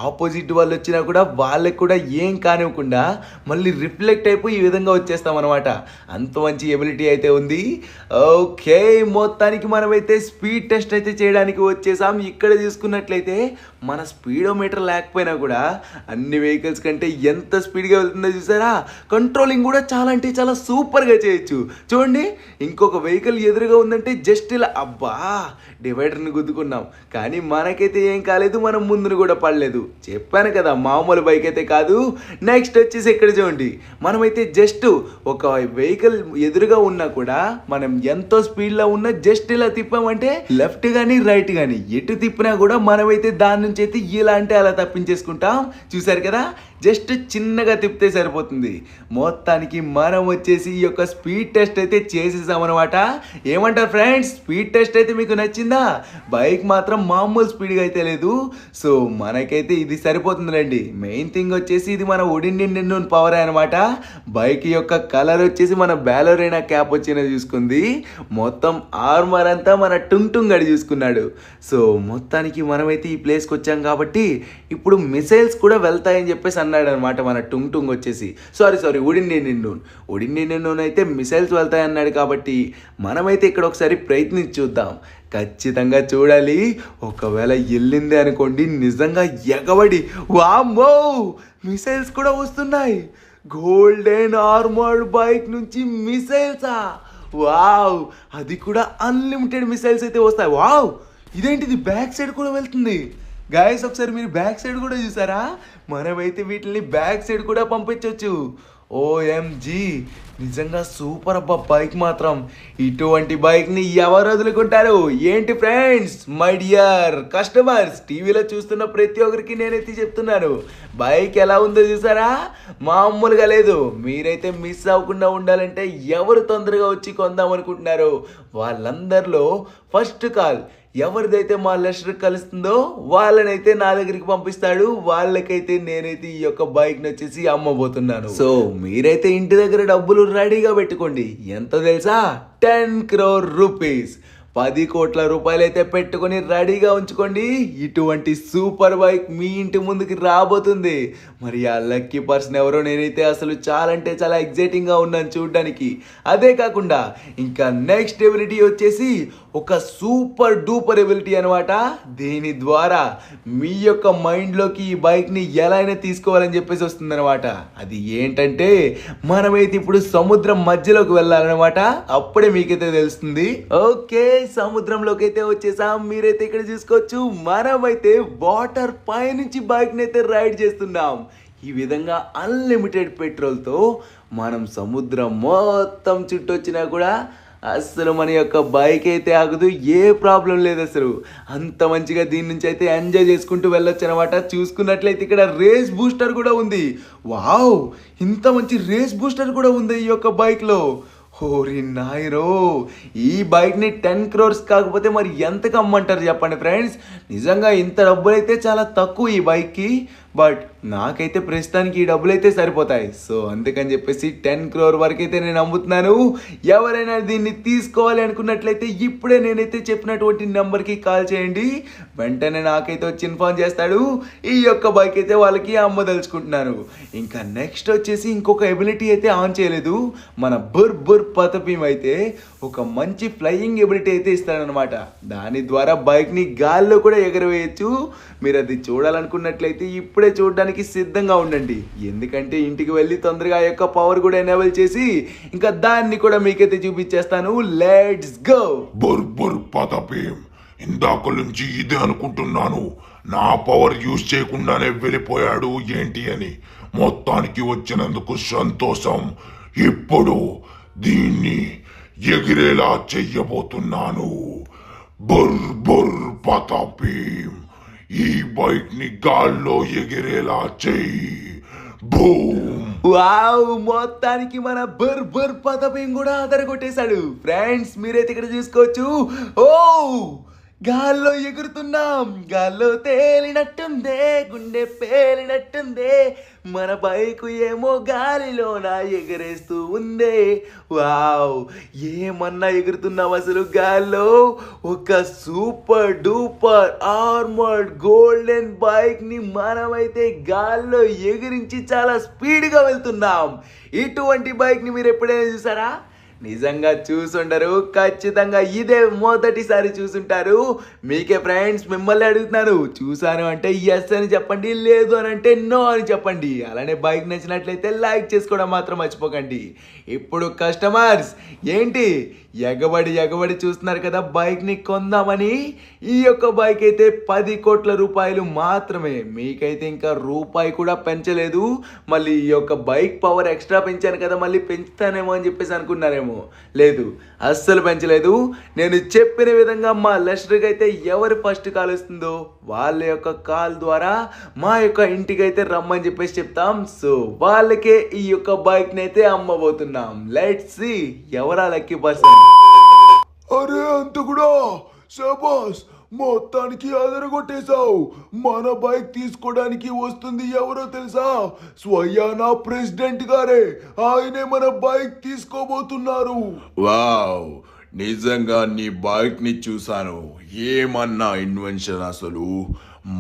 ఆపోజిట్ వాళ్ళు వచ్చినా కూడా వాళ్ళకి కూడా ఏం కానివ్వకుండా మళ్ళీ రిఫ్లెక్ట్ అయిపోయి ఈ విధంగా వచ్చేస్తాం అనమాట. అంత మంచి ఎబిలిటీ అయితే ఉంది. ఓకే, మొత్తానికి మనమైతే స్పీడ్ టెస్ట్ అయితే చేయడానికి వచ్చేసాం. ఇక్కడ చూసుకున్నట్లయితే మన స్పీడోమీటర్ లేకపోయినా కూడా అన్ని వెహికల్స్ కంటే ఎంత స్పీడ్గా వెళ్తుందో చూసారా. కంట్రోలింగ్ కూడా చాలా అంటే చాలా సూపర్గా చేయొచ్చు. చూడండి, ఇంకొక వెహికల్ ఎదురుగా ఉందంటే జస్ట్ ఇలా అబ్బా డివైడర్ని గుద్దుకున్నాం, కానీ మనకైతే ఏం కాలేదు, మనం ముందును కూడా పడలేదు. చెప్పాను కదా మామూలు బైక్ అయితే కాదు. నెక్స్ట్ వచ్చేసి ఇక్కడ చూడండి, మనమైతే జస్ట్ ఒక వెహికల్ ఎదురుగా ఉన్నా కూడా మనం ఎంతో స్పీడ్లో ఉన్నా జస్ట్ ఇలా తిప్పామంటే లెఫ్ట్ కానీ రైట్ కానీ ఎటు తిప్పినా కూడా మనమైతే దాని నుంచి అయితే ఇలా అంటే అలా తప్పించేసుకుంటాం. చూసారు కదా, జస్ట్ చిన్నగా తిప్పితే సరిపోతుంది. మొత్తానికి మనం వచ్చేసి ఈ యొక్క స్పీడ్ టెస్ట్ అయితే చేసేసామన్నమాట. ఏమంటారు ఫ్రెండ్స్, స్పీడ్ టెస్ట్ అయితే మీకు నచ్చిందా? బైక్ మాత్రం మామూలు స్పీడ్గా అయితే లేదు. సో మనకైతే ఇది సరిపోతుందిలేండి. మెయిన్ థింగ్ వచ్చేసి ఇది మన ఒడిన్ పవర్ అనమాట. బైక్ యొక్క కలర్ వచ్చేసి మన బాలరీనా క్యాప్ వచ్చిన చూసుకుంది. మొత్తం ఆర్మర్ అంతా మన టుంగ్ గడి చూసుకున్నాడు. సో మొత్తానికి మనమైతే ఈ ప్లేస్కి వచ్చాం కాబట్టి ఇప్పుడు మిసైల్స్ కూడా వెళ్తాయని చెప్పేసి అన్నాడు అనమాట మన టుంగ్ టుంగ్ వచ్చేసి. సారీ ఉడిన్ని నిన్ను అయితే మిసైల్స్ వెళ్తాయి అన్నాడు. కాబట్టి మనమైతే ఇక్కడ ఒకసారి ప్రయత్నించి చూద్దాం. ఖచ్చితంగా చూడాలి. ఒకవేళ వెళ్ళింది అనుకోండి నిజంగా ఎగబడి వామ్మో మిసైల్స్ కూడా వస్తున్నాయి. గోల్డెన్ ఆర్మర్డ్ బైక్ నుంచి మిసైల్సా? వావ్, అది కూడా అన్లిమిటెడ్ మిసైల్స్ అయితే వస్తాయి. వావ్, ఇదేంటిది బ్యాక్ సైడ్ కూడా వెళ్తుంది. గాయస్ ఒకసారి మీరు బ్యాక్ సైడ్ కూడా చూసారా? మనమైతే వీటిని బ్యాక్ సైడ్ కూడా పంపించవచ్చు. ఓఎంజీ, నిజంగా సూపర్ అబ్బా బైక్ మాత్రం. ఇటువంటి బైక్ని ఎవరు వదులుకుంటారు? ఏంటి ఫ్రెండ్స్, మై డియర్ కస్టమర్స్, టీవీలో చూస్తున్న ప్రతి ఒక్కరికి నేనైతే చెప్తున్నాను, బైక్ ఎలా ఉందో చూసారా? మామూలుగా లేదు. మీరైతే మిస్ అవ్వకుండా ఉండాలంటే ఎవరు తొందరగా వచ్చి కొందాం అనుకుంటున్నారో వాళ్ళందరిలో ఫస్ట్ కాల్ ఎవరిదైతే మా లెస్టర్ కలుస్తుందో వాళ్ళనైతే నా దగ్గరికి పంపిస్తాడు. వాళ్ళకైతే నేనైతే ఈ యొక్క బైక్ని వచ్చేసి అమ్మబోతున్నాను. సో మీరైతే ఇంటి దగ్గర డబ్బులు రెడీగా పెట్టుకోండి. ఎంత తెలుసా? 10 crore rupees, 10 కోట్ల రూపాయలు అయితే పెట్టుకొని రెడీగా ఉంచుకోండి. ఇటువంటి సూపర్ బైక్ మీ ఇంటి ముందుకి రాబోతుంది. మరి ఆ లక్కీ పర్సన్ ఎవరో నేనైతే అసలు చాలా అంటే చాలా ఎగ్జైటింగ్గా ఉన్నాను చూడడానికి. అదే కాకుండా ఇంకా నెక్స్ట్ ఎబిలిటీ వచ్చేసి ఒక సూపర్ డూపర్ ఎబిలిటీ అనమాట. దీని ద్వారా మీ యొక్క మైండ్లోకి ఈ బైక్ని ఎలా అయినా తీసుకోవాలని చెప్పేసి వస్తుంది అనమాట. అది ఏంటంటే మనమైతే ఇప్పుడు సముద్రం మధ్యలోకి వెళ్ళాలన్నమాట. అప్పుడే మీకైతే తెలుస్తుంది. ఓకే, సముద్రంలోకి అయితే వచ్చేసాం. మీరైతే ఇక్కడ చూసుకోవచ్చు, మనమైతే వాటర్ పై నుంచి బైక్ని అయితే రైడ్ చేస్తున్నాం. ఈ విధంగా అన్లిమిటెడ్ పెట్రోల్తో మనం సముద్రం మొత్తం చుట్టూ వచ్చినా కూడా అసలు మన యొక్క బైక్ అయితే ఆగదు. ఏ ప్రాబ్లం లేదు అసలు. అంత మంచిగా దీని నుంచి అయితే ఎంజాయ్ చేసుకుంటూ వెళ్ళొచ్చు అనమాట. చూసుకున్నట్లయితే ఇక్కడ రేస్ బూస్టర్ కూడా ఉంది. వావ్, ఇంత మంచి రేస్ బూస్టర్ కూడా ఉంది ఈ యొక్క బైక్లో. ఓరి నాయరో, ఈ బైక్ని 10 crores కాకపోతే మరి ఎంతకు అమ్మంటారు చెప్పండి ఫ్రెండ్స్? నిజంగా ఇంత డబ్బులు అయితే చాలా తక్కువ ఈ బైక్కి. బట్ నాకైతే ప్రస్తుతానికి ఈ డబ్బులు అయితే సరిపోతాయి. సో అందుకని చెప్పేసి 10 crore వరకు అయితే నేను అమ్ముతున్నాను. ఎవరైనా దీన్ని తీసుకోవాలి అనుకున్నట్లయితే ఇప్పుడే నేనైతే చెప్పినటువంటి నెంబర్కి కాల్ చేయండి. వెంటనే నాకైతే వచ్చి ఇన్ఫార్మ్ చేస్తాడు. ఈ యొక్క బైక్ అయితే వాళ్ళకి అమ్మదలుచుకుంటున్నాను. ఇంకా నెక్స్ట్ వచ్చేసి ఇంకొక ఎబిలిటీ అయితే ఆన్ చేయలేదు. మన బుర్ పతపీం అయితే ఒక మంచి ఫ్లయింగ్ ఎబిలిటీ అయితే ఇస్తాడనమాట. దాని ద్వారా బైక్ని గాల్లో కూడా ఎగరవేయచ్చు. మీరు అది చూడాలనుకున్నట్లయితే ఇప్పుడే చూడడానికి సిద్ధంగా ఉండండి. ఎందుకంటే ఇంటికి వెళ్ళి తొందరగా ఆ యొక్క పవర్ కూడా ఎనేబుల్ చేసి ఇంకా దాన్ని కూడా మీకైతే చూపించేస్తాను. Let's go. బుర్ పతపీం, ఇందాక నుంచి ఇదే అనుకుంటున్నాను. నా పవర్ యూజ్ చేయకుండానే వెళ్ళిపోయాడు ఏంటి అని. మొత్తానికి వచ్చినందుకు సంతోషం. ఇప్పుడు దీన్ని ఎగిరేలా చెయ్యబోతున్నాను. బుర్ పతపీం, ఈ బైక్ ని గాల్లో ఎగిరేలా చెయ్యి. బూమ్. వావ్, మొత్తానికి మన బుర్ పతపీం కూడా అదరగొట్టేశాడు. ఫ్రెండ్స్ మీరైతే ఇక్కడ చూసుకోవచ్చు. ఓ, గాల్లో ఎగురుతున్నాం. గాల్లో తేలినట్టుందే, గుండె పేలినట్టుందే. మన బైకు ఏమో గాలిలోన ఎగరేస్తూ ఉందే. వావ్, ఏమన్నా ఎగురుతున్నాం అసలు గాల్లో. ఒక సూపర్ డూపర్ ఆర్మర్డ్ గోల్డెన్ బైక్ని మనమైతే గాల్లో ఎగిరించి చాలా స్పీడ్గా వెళ్తున్నాం. ఇటువంటి బైక్ని మీరు ఎప్పుడైనా చూసారా? నిజంగా చూసుండరు. ఖచ్చితంగా ఇదే మొదటిసారి చూసుంటారు. మీకే ఫ్రెండ్స్ మిమ్మల్ని అడుగుతున్నాను, చూసాను అంటే ఎస్ అని చెప్పండి, లేదు అని అంటే నో అని చెప్పండి. అలానే బైక్ నచ్చినట్లయితే లైక్ చేసుకోవడం మాత్రం మర్చిపోకండి. ఇప్పుడు కస్టమర్స్ ఏంటి ఎగబడి చూస్తున్నారు కదా బైక్ని కొందామని. ఈ యొక్క బైక్ అయితే 10 కోట్ల రూపాయలు మాత్రమే. మీకైతే ఇంకా రూపాయి కూడా పెంచలేదు. మళ్ళీ ఈ యొక్క బైక్ పవర్ ఎక్స్ట్రా పెంచాను కదా, మళ్ళీ పెంచుతానేమో అని చెప్పేసి అనుకున్నారేమో. లేదు, అస్సలు పెంచలేదు. నేను చెప్పిన విధంగా మా లెస్టర్కి అయితే ఎవరు ఫస్ట్ కాల్ వస్తుందో వాళ్ళ యొక్క కాల్ ద్వారా మా యొక్క ఇంటికి అయితే రమ్మని చెప్పేసి చెప్తాం. సో వాళ్ళకే ఈ యొక్క బైక్ని అయితే అమ్మబోతున్నాం. లెట్స్ సీ ఎవరా లక్కీ పర్సన్. అరే అంత కూడా శబాస్, మొత్తానికి అదరగొట్టేశావు. మన బైక్ తీసుకోవడానికి వస్తుంది ఎవరో తెలుసా? స్వయానా ప్రెసిడెంట్ గారే. ఆయనే మన బైక్ తీసుకోబోతున్నారు. వావ్, నిజంగా నీ బైక్ ని చూసాను. ఏమన్నా ఇన్వెన్షన్ అసలు.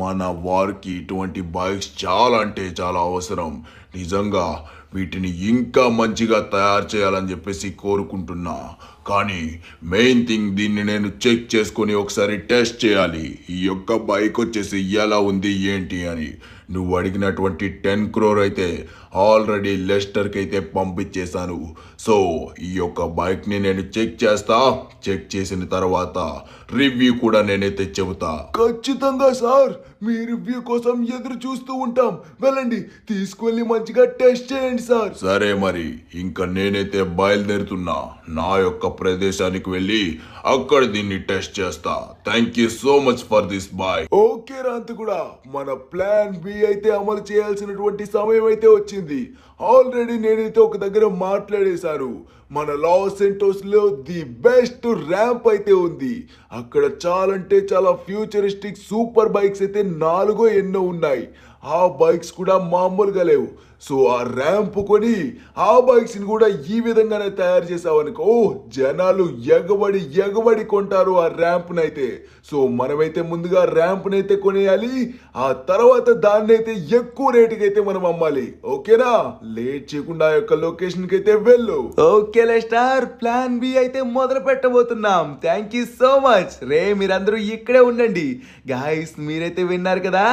మన వారికి ఇటువంటి బైక్స్ చాలా అంటే చాలా అవసరం. నిజంగా వీటిని ఇంకా మంచిగా తయారు చేయాలని చెప్పేసి కోరుకుంటున్నా. కానీ మెయిన్ థింగ్ దీన్ని నేను చెక్ చేసుకొని ఒకసారి టెస్ట్ చేయాలి. ఈ యొక్క బైక్ వచ్చేసి ఎలా ఉంది ఏంటి అని. నువ్వు అడిగినటువంటి 10 crore అయితే ఆల్రెడీ లెస్టర్కి అయితే పంపించేశాను. సో ఈ యొక్క బైక్ని నేను చెక్ చేస్తా. చెక్ చేసిన తర్వాత రివ్యూ కూడా నేనైతే చెబుతా. ఖచ్చితంగా సార్, మీ రివ్యూ కోసం ఎదురు చూస్తూ ఉంటాం. వెళ్ళండి, తీసుకువెళ్ళి మంచిగా టెస్ట్ చేయండి సార్. సరే మరి ఇంకా నేనైతే బయలుదేరుతున్నా. నా యొక్క ప్రదేశానికి వెళ్ళి అక్కడ దీన్ని టెస్ట్ చేస్తా. Thank you so much for this boy. Okay రాంత్, కూడా మన ప్లాన్ బి అయితే అమలు చేయాల్సినటువంటి సమయం అయితే వచ్చింది. ఆల్రెడీ నేనైతే ఒక దగ్గర మాట్లాడేశాను. మన లాస్ సెంటోస్ లో ది బెస్ట్ ర్యాంప్ అయితే ఉంది. అక్కడ చాలా అంటే చాలా ఫ్యూచరిస్టిక్ సూపర్ బైక్స్ అయితే 4 ఎన్నో ఉన్నాయి. ఆ బైక్స్ కూడా మామూలుగా లేవు. సో ఆ ర్యాంప్ కొని ఆ బైక్స్ ని కూడా ఈ విధంగానే తయారు చేసావనుకో, జనాలు ఎగబడి కొంటారు ఆ ర్యాంప్ నైతే. సో మనమైతే ముందుగా ర్యాంప్ నైతే కొనేయాలి. ఆ తర్వాత దాన్ని అయితే ఎక్కువ రేటుకి అయితే మనం అమ్మాలి. ఓకేనా? లేట్ చేయకుండా ఆ యొక్క లొకేషన్ కి అయితే వెళ్ళు. ఓకే లెస్టర్, ప్లాన్ బి అయితే మొదలు పెట్టబోతున్నాం. Thank you so much. రే మీరందరూ ఇక్కడే ఉండండి. గాయస్ మీరైతే విన్నారు కదా,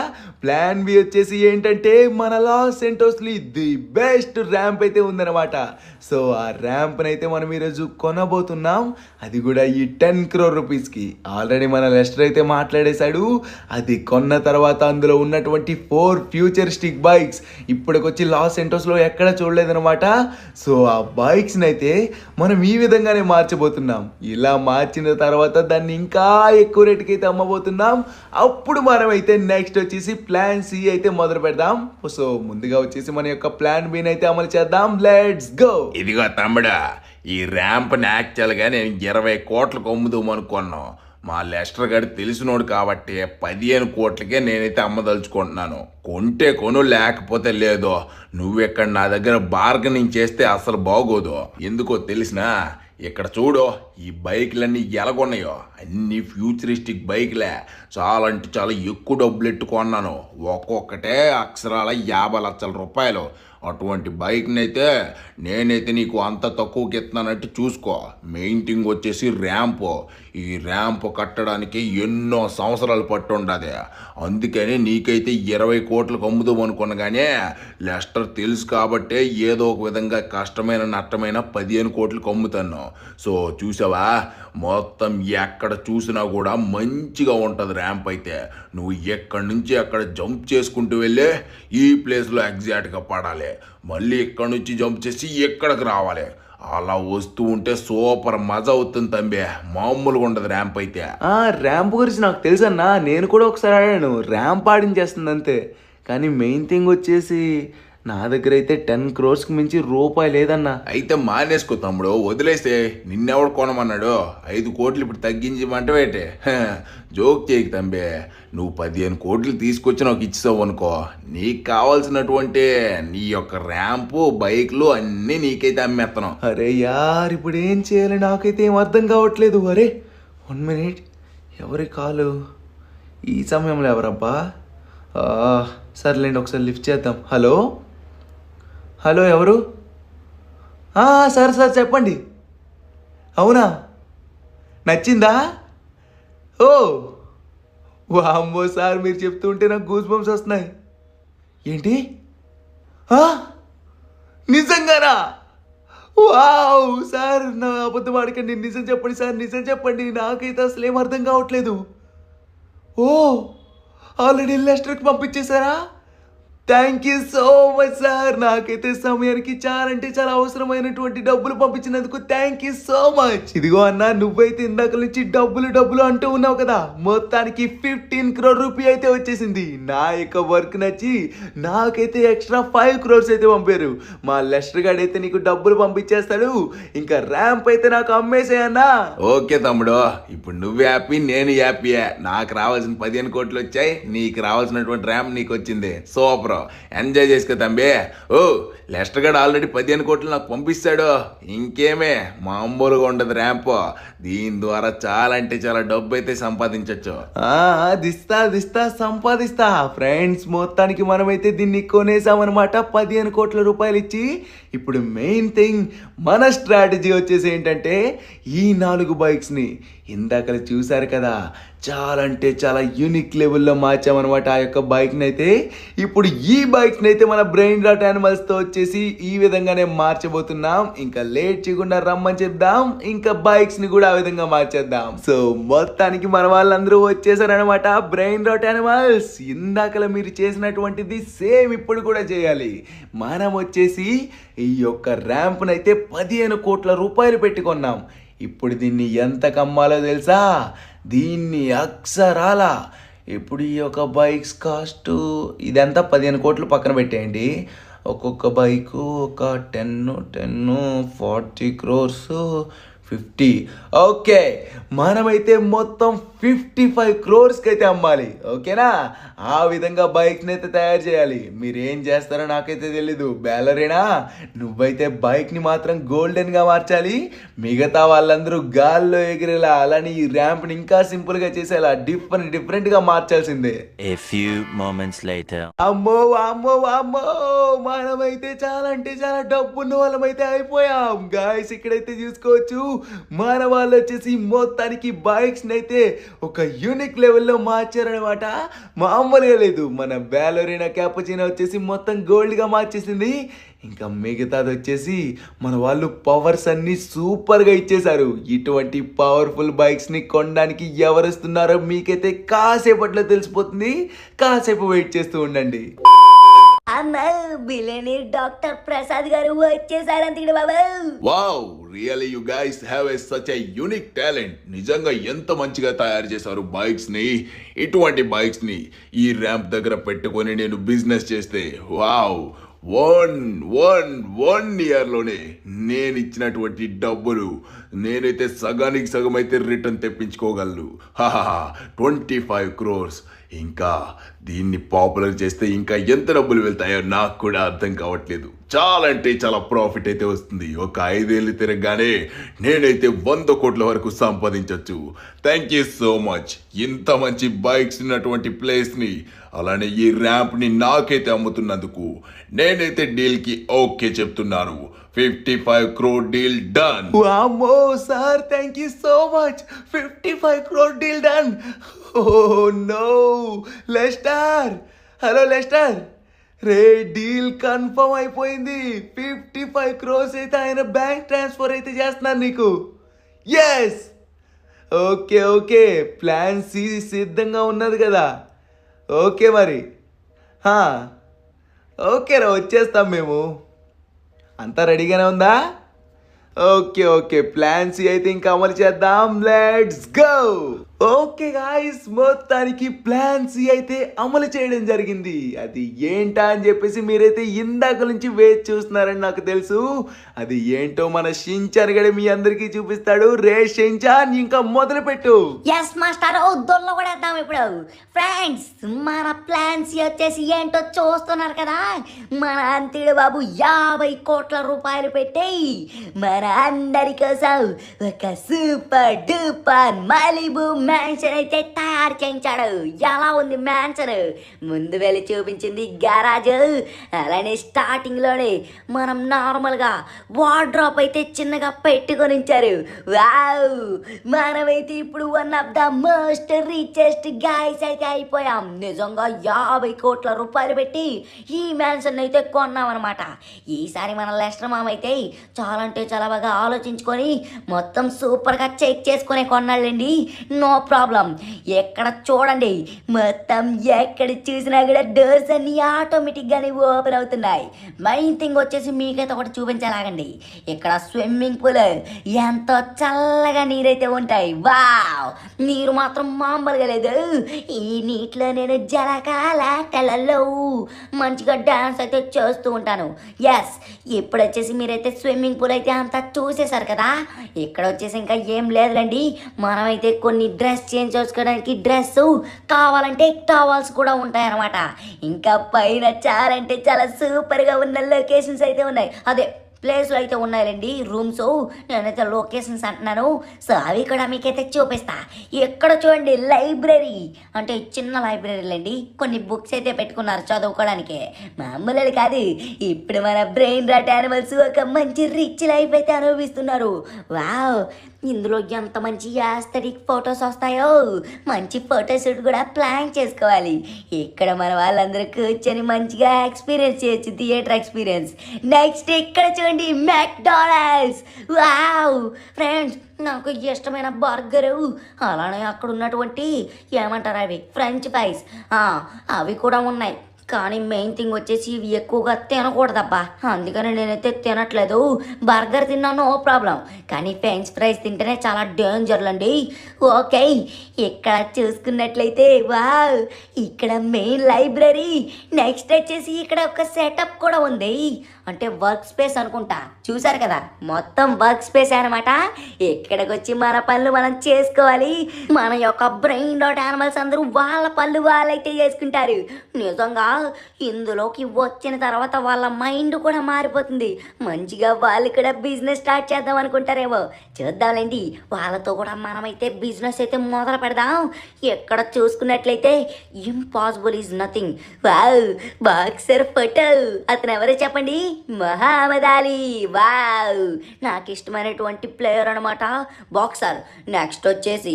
ప్లాన్ బి వచ్చేసి ఏంటంటే మన లాస్ సెంటోస్ లో ది బెస్ట్ ర్యాంప్ అయితే ఉందన్నమాట. సో ఆ ర్యాంప్ అయితే మనం ఈరోజు కొనబోతున్నాం. అది కూడా ఈ 10 crore రూపీస్కి. ఆల్రెడీ మన లెస్టర్ అయితే మాట్లాడేశాడు. అది కొన్న తర్వాత అందులో ఉన్నటువంటి 4 ఫ్యూచరిస్టిక్ బైక్స్ ఇప్పటికొచ్చి లాస్ సెంటోస్లో ఎక్కడ చూడలేదన్నమాట. సో ఆ బైక్స్ని అయితే మనం ఈ విధంగానే మార్చబోతున్నాం. ఇలా మార్చిన తర్వాత దాన్ని ఇంకా ఎక్కువ రేటుకి అయితే అమ్మబోతున్నాం. అప్పుడు మనం అయితే నెక్స్ట్ వచ్చేసి ప్లాన్ సి అయితే మొదలు పెడదాం. సో ముందుగా వచ్చేసి మన యొక్క ప్లాన్ బిని అయితే అమలు చేద్దాం. Let's go. ఇదిగో తమ్ముడా, ఈ ర్యాంప్ని యాక్చువల్గా నేను 20 కోట్లకు అమ్ముదాం అనుకున్నాను. మా లెస్టర్ గారు తెలిసినోడు కాబట్టి 15 కోట్లకే నేనైతే అమ్మదలుచుకుంటున్నాను. కొంటే కొను, లేకపోతే లేదో. నువ్వెక్కడ నా దగ్గర బార్గెనింగ్ చేస్తే అసలు బాగోదు. ఎందుకో తెలిసినా, ఇక్కడ చూడు, ఈ బైక్లన్నీ ఎలాగొన్నాయో అన్ని ఫ్యూచరిస్టిక్ బైక్లే. చాలా అంటే చాలా ఎక్కువ డబ్బులు ఎట్టుకున్నాను. ఒక్కొక్కటే అక్షరాల 50 లక్షల రూపాయలు. అటువంటి బైక్ని అయితే నేనైతే నీకు అంత తక్కువకి ఇస్తున్నానంటే చూసుకో. మెయిన్ థింగ్ వచ్చేసి ర్యాంప్. ఈ ర్యాంప్ కట్టడానికి ఎన్నో సంవత్సరాలు పట్టు ఉండదు. అందుకని నీకైతే 20 కోట్లకు అమ్ముదాం అనుకున్నా. కానీ లెస్టర్ తెలుసు కాబట్టే ఏదో ఒక విధంగా కష్టమైన నష్టమైన 15 కోట్లకు అమ్ముతాను. సో చూసావా, మొత్తం ఎక్కడ చూసినా కూడా మంచిగా ఉంటుంది ర్యాంప్ అయితే. నువ్వు ఎక్కడి నుంచి అక్కడ జంప్ చేసుకుంటూ వెళ్ళి ఈ ప్లేస్లో ఎగ్జాక్ట్గా పడాలి. మళ్ళీ ఇక్కడ నుంచి జంప్ చేసి ఎక్కడికి రావాలి. అలా వస్తూ ఉంటే సూపర్ మజా అవుతుంది తంబే. మామూలుగా ఉండదు ర్యాంప్ అయితే. ర్యాంప్ గురించి నాకు తెలుసన్నా, నేను కూడా ఒకసారి ఆడాను. ర్యాంప్ ఆడించేస్తుంది అంతే. కానీ మెయిన్ థింగ్ వచ్చేసి నా దగ్గర అయితే 10 crores మించి రూపాయి లేదన్నా. అయితే మానేసుకో తమ్ముడు, వదిలేస్తే. నిన్నెవడు కొనమన్నాడు? 5 కోట్లు ఇప్పుడు తగ్గించమంటే జోక్ చేయకు తంబే. నువ్వు 15 కోట్లు తీసుకొచ్చి నాకు ఇచ్చావు అనుకో, నీకు కావాల్సినటువంటి నీ యొక్క ర్యాంపు బైక్లు అన్నీ నీకైతే అమ్మేస్తాను. అరే యార్, ఇప్పుడు ఏం చేయాలి నాకైతే ఏం అర్థం కావట్లేదు. అరే 1 minute, ఎవరి కాలు ఈ సమయంలో? ఎవరబ్బా? సర్లేండి, ఒకసారి లిఫ్ట్ చేద్దాం. హలో హలో, ఎవరు? సార్ చెప్పండి. అవునా, నచ్చిందా? ఓ వామ్మో సార్, మీరు చెప్తూ ఉంటే నాకు గూస్ బంప్స్ వస్తున్నాయి. ఏంటి? నిజంగానా? వావ్ సార్, నా అబద్ధం ఆడకండి. నిజం చెప్పండి సార్, నిజం చెప్పండి. నాకైతే అసలు ఏం అర్థం కావట్లేదు. ఓ ఆల్రెడీ లెస్టర్కి పంపించేశారా? Thank you so much sir. నాకైతే సమయానికి చాలా అంటే చాలా అవసరమైనటువంటి డబ్బులు పంపించినందుకు థ్యాంక్ యూ సో మచ్. ఇదిగో అన్న, నువ్వైతే ఇందాక నుంచి డబ్బులు అంటూ ఉన్నావు కదా, మొత్తానికి 15 crore రూపీ అయితే వచ్చేసింది. నా యొక్క వర్క్ నచ్చి నాకైతే ఎక్స్ట్రా 5 crores అయితే పంపారు. మా లెస్టర్ గార్డ్ అయితే నీకు డబ్బులు పంపించేస్తాడు. ఇంకా ర్యాంప్ అయితే నాకు అమ్మేసేయన్నా. ఓకే తమ్ముడు, ఇప్పుడు నువ్వు హ్యాపీ, నేను హ్యాపీయే. నాకు రావాల్సిన 15 కోట్లు వచ్చాయి, నీకు రావాల్సినటువంటి ర్యాంప్ నీకు వచ్చింది. సూపర్. ఎంజాయ్ చేసుకో తంబే. ఓ లెస్టర్ గడ్ ఆల్రెడీ 15 కోట్లు నాకు పంపిస్తాడు. ఇంకేమే మామూలుగా ఉండదు ర్యాంప్. దీని ద్వారా చాలా అంటే చాలా డబ్బు అయితే సంపాదించవచ్చు. దిస్తా సంపాదిస్తా. ఫ్రెండ్స్, మొత్తానికి మనమైతే దీన్ని కొనేసామన్నమాట 15 కోట్ల రూపాయలు ఇచ్చి. ఇప్పుడు మెయిన్ థింగ్, మన స్ట్రాటజీ వచ్చేసి ఏంటంటే, ఈ 4 బైక్స్ని ఇందాక చూశారు కదా, చాలా అంటే చాలా యూనిక్ లెవెల్లో మార్చామన్నమాట ఆ యొక్క బైక్ని అయితే. ఇప్పుడు ఈ బైక్ని అయితే మన బ్రెయిన్ రాట్ యానిమల్స్తో వచ్చేసి ఈ విధంగానే మార్చబోతున్నాం. ఇంకా లేట్ చేయకుండా రమ్మని చెప్దాం, ఇంకా బైక్స్ని కూడా ఆ విధంగా మార్చేద్దాం. సో మొత్తానికి మన వాళ్ళందరూ వచ్చేసారనమాట బ్రెయిన్ రాట్ యానిమల్స్. ఇందాకలా మీరు చేసినటువంటిది సేమ్ ఇప్పుడు కూడా చేయాలి. మనం వచ్చేసి ఈ యొక్క ర్యాంప్ని అయితే 15 కోట్ల రూపాయలు పెట్టుకున్నాం. ఇప్పుడు దీన్ని ఎంత కమ్మాలో తెలుసా? దీన్ని అక్షరాల ఇప్పుడు ఈ యొక్క బైక్స్ కాస్ట్ ఇదంతా 15 కోట్లు పక్కన పెట్టేయండి. ఒక్కొక్క బైకు ఒక 40 crores 50. ఓకే, మనమైతే మొత్తం 55 crores అయితే అమ్మాలి. ఓకేనా? ఆ విధంగా బైక్ని అయితే తయారు చేయాలి. మీరేం చేస్తారో నాకైతే తెలీదు. బ్యాలరీనా, నువ్వైతే బైక్ని మాత్రం గోల్డెన్గా మార్చాలి. మిగతా వాళ్ళందరూ గాల్లో ఎగిరేలా, అలానే ఈ ర్యాంప్ని ఇంకా సింపుల్గా చేసేలా డిఫరెంట్గా మార్చాల్సిందే. A few moments later. అమ్మో అమ్మో అమ్మో, మనమైతే చాలా అంటే చాలా డబ్బున్న వాళ్ళమైతే అయిపోయాం. గాయస్, ఇక్కడైతే చూసుకోవచ్చు, మన వాళ్ళు వచ్చేసి మొత్తానికి బైక్స్ని అయితే ఒక యూనిక్ లెవెల్లో మార్చారనమాట. మామూలుగా లేదు. మన బ్యాలరీనా క్యాపుచినో వచ్చేసి మొత్తం గోల్డ్గా మార్చేసింది. ఇంకా మిగతాది వచ్చేసి మన వాళ్ళు పవర్స్ అన్ని సూపర్గా ఇచ్చేశారు. ఇటువంటి పవర్ఫుల్ బైక్స్ని కొనడానికి ఎవరు వస్తున్నారో మీకైతే కాసేపట్లో తెలిసిపోతుంది. కాసేపు వెయిట్ చేస్తూ ఉండండి. అమ్మా, బిలియనీర్ డాక్టర్ ప్రసాద్ గారు వచ్చేసారంతకుడు బాబు. Wow, really you guys have such a unique talent. నిజంగా ఎంత మంచిగా తయారు చేశారు బైక్స్ ని. ఇటువంటి బైక్స్ ని ఈ ర్యాంప్ దగ్గర పెట్టుకొని నేను బిజినెస్ చేస్తే, వావ్, వన్ ఇయర్లోనే నేను ఇచ్చినటువంటి డబ్బులు నేనైతే సగానికి సగం అయితే రిటర్న్ తెప్పించుకోగలను. 25 crores. ఇంకా దీన్ని పాపులర్ చేస్తే ఇంకా ఎంత డబ్బులు వెళ్తాయో నాకు కూడా అర్థం కావట్లేదు. చాలా అంటే చాలా ప్రాఫిట్ అయితే వస్తుంది. ఒక 5 ఏళ్ళు తిరగగానే నేనైతే 100 కోట్ల వరకు సంపాదించవచ్చు. Thank you so much. ఇంత మంచి బైక్స్ ఉన్నటువంటి ప్లేస్ని, అలానే ఈ ర్యాంప్ని నాకైతే అమ్ముతున్నందుకు నేనైతే డీల్కి ఓకే చెప్తున్నాను. 55 crore డీల్ డన్. వామ్మో sir, thank you so much. 55 crore deal done. Oh no, Lester. Hello Lester, రే డీల్ కన్ఫర్మ్ అయిపోయింది. 55 crores అయితే ఆయన బ్యాంక్ ట్రాన్స్ఫర్ అయితే చేస్తున్నాను నీకు. ఎస్, ఓకే, ప్లాన్ సి సిద్ధంగా ఉన్నది కదా. ఓకే మరి, ఓకేరా, వచ్చేస్తాం మేము. అంతా రెడీగానే ఉందా? ఓకే, ప్లాన్ సి అయితే ఇంకా అమలు చేద్దాం. Let's go. ఓకే గాయ్స్, మొత్తానికి ప్లాన్ సి అయితే అమలు చేయడం జరిగింది. అది ఏంటా అని చెప్పేసి మీరైతే ఇందాక నుంచి వేచి చూస్తున్నారని నాకు తెలుసు. అది ఏంటో మన షించాన్ గడి మీ అందరికీ చూపిస్తాడు. రే షించాన్, ఇంకా మొదలు పెట్టు. ఎస్ మాస్టర్, దొల్ల కూడా వేద్దాం ఇప్పుడు. ఫ్రెండ్స్, మన ప్లాన్ సి వచ్చేసి ఏంటో చూస్తున్నారు కదా. మన అంతిడు బాబు 50 కోట్ల రూపాయలు పెట్టి మన అందరి కోసం ఒక సూపర్ డూపర్ మాలిబు మ్యాన్షన్ అయితే తయారు చేయించాడు. ఎలా ఉంది మ్యాన్షన్? ముందు వెళ్ళి చూపించింది గ్యారాజ్. అలానే స్టార్టింగ్లోనే మనం నార్మల్గా వార్డ్రాప్ అయితే చిన్నగా పెట్టుకొని ఉంచారు. వావ్, మనమైతే ఇప్పుడు one of the most richest guys అయితే అయిపోయాం. నిజంగా 50 కోట్ల రూపాయలు పెట్టి ఈ మ్యాన్షన్ అయితే కొన్నామన్నమాట. ఈసారి మన లెస్టర్ మామ అయితే చాలా అంటే చాలా బాగా ఆలోచించుకొని మొత్తం సూపర్గా చెక్ చేసుకునే కొన్నాళ్ళండి. No problem. ఎక్కడ చూడండి, మొత్తం ఎక్కడ చూసినా కూడా డోర్స్ అన్ని ఆటోమేటిక్గానే ఓపెన్ అవుతున్నాయి. మెయిన్ థింగ్ వచ్చేసి మీకైతే ఒకటి చూపించాలాగండి. ఇక్కడ స్విమ్మింగ్ పూల్, ఎంతో చల్లగా నీరైతే ఉంటాయి. వావ్, నీరు మాత్రం మామూలుగా లేదు. ఈ నీటిలో నేను జలకాలాటలలో మంచిగా డాన్స్ అయితే చేస్తూ ఉంటాను. ఎస్, ఇప్పుడు వచ్చేసి మీరైతే స్విమ్మింగ్ పూల్ అయితే అంతా చూసేశారు కదా. ఇక్కడ వచ్చేసి ఇంకా ఏం లేదులండి. మనమైతే కొన్ని డ్రెస్ చేంజ్ చేసుకోవడానికి డ్రెస్, కావాలంటే టవల్స్ కూడా ఉంటాయన్నమాట. ఇంకా పైన చాలా అంటే చాలా సూపర్గా ఉన్న లొకేషన్స్ అయితే ఉన్నాయి, అదే ప్లేస్లో అయితే ఉన్నాయండి రూమ్స్. నేనైతే లొకేషన్స్ అంటున్నాను. సో అవి కూడా మీకైతే చూపిస్తా. ఎక్కడ చూడండి లైబ్రరీ, అంటే చిన్న లైబ్రరీలు అండి, కొన్ని బుక్స్ అయితే పెట్టుకున్నారు చదువుకోవడానికి. మామూలు కాదు, ఇప్పుడు మన బ్రెయిన్ రాట్ యానిమల్స్ ఒక మంచి రిచ్ లైఫ్ అయితే అనుభవిస్తున్నారు. వావ్, ఇందులో ఎంత మంచి యాస్థెటిక్ ఫొటోస్ వస్తాయో, మంచి ఫోటోషూట్ కూడా ప్లాన్ చేసుకోవాలి. ఇక్కడ మన వాళ్ళందరూ కూర్చొని మంచిగా ఎక్స్పీరియన్స్ చేయొచ్చు, థియేటర్ ఎక్స్పీరియన్స్. నెక్స్ట్ ఇక్కడ చూడండి మెక్డానల్డ్స్. వావ్ ఫ్రెండ్స్, నాకు ఇష్టమైన బర్గరు, అలానే అక్కడ ఉన్నటువంటి ఏమంటారు అవి ఫ్రెంచ్ ఫ్రైస్, అవి కూడా ఉన్నాయి. కానీ మెయిన్ థింగ్ వచ్చేసి ఇవి ఎక్కువగా తినకూడదబ్బా, అందుకని నేనైతే తినట్లేదు. బర్గర్ తిన్నా నో ప్రాబ్లం, కానీ ఫ్రెంచ్ ఫ్రైస్ తింటేనే చాలా డేంజర్లండి. ఓకే, ఇక్కడ చూసుకున్నట్లయితే వావ్, ఇక్కడ మెయిన్ లైబ్రరీ. నెక్స్ట్ వచ్చేసి ఇక్కడ ఒక సెటప్ కూడా ఉంది, అంటే వర్క్ స్పేస్ అనుకుంటా. చూసారు కదా, మొత్తం వర్క్ స్పేస్ అనమాట. ఇక్కడికి వచ్చి మన పనులు మనం చేసుకోవాలి. మన యొక్క బ్రెయిన్ డాట్ యానిమల్స్ అందరూ వాళ్ళ పనులు వాళ్ళైతే చేసుకుంటారు. నిజంగా ఇందులోకి వచ్చిన తర్వాత వాళ్ళ మైండ్ కూడా మారిపోతుంది. మంచిగా వాళ్ళు కూడా బిజినెస్ స్టార్ట్ చేద్దాం అనుకుంటారేమో, చూద్దాంలేండి. వాళ్ళతో కూడా మనమైతే బిజినెస్ అయితే మొదలు పెడదాం. ఎక్కడ చూసుకున్నట్లయితే impossible is nothing. Wow, boxer photo, అతను ఎవరో చెప్పండి? మహమ్మద్ అలీ. వావ్, నాకు ఇష్టమైనటువంటి ప్లేయర్ అనమాట, బాక్సర్. నెక్స్ట్ వచ్చేసి